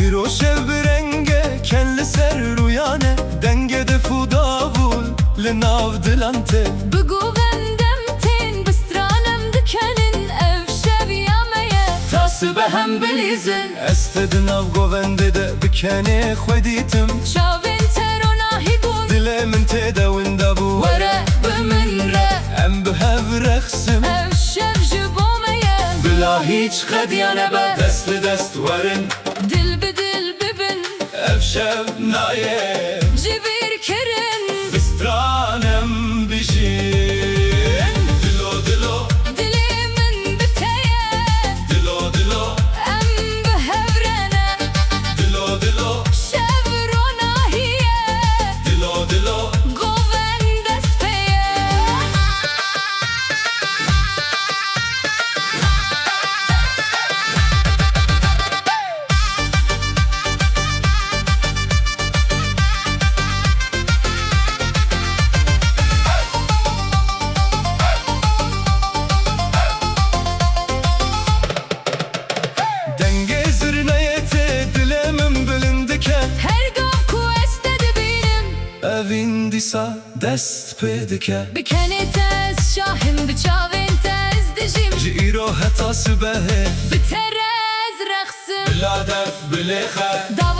İro şev birenge kelli ser ruyane dengede fudavul lenav dilante Bıgu vendem ten bistranam dikenin ev şev yameye Tası behem bilizin Estedin av govendede bikene khweditim Çavin terona higun Dile min tede windabu Vere bümün re Em behev rexsim ev şev jibomeye Bila hiç khediyane be Destli dest verin Dil bi dil bibin Ev şev naye Cibir kirin Bistranem bijin Dilo dilo Dilimin biteye Dilo dilo em behevrene Dilo dilo Şevrona hiye Dilo dilo Goven despeye Denge zirnayete dilemin bilindike Her gav ku estedi benim Evin disa dest pedike Bikeni tez şahim biçavin tez dijim Ji îro heta sibehe Biterez rexsim Bila def bilexe Da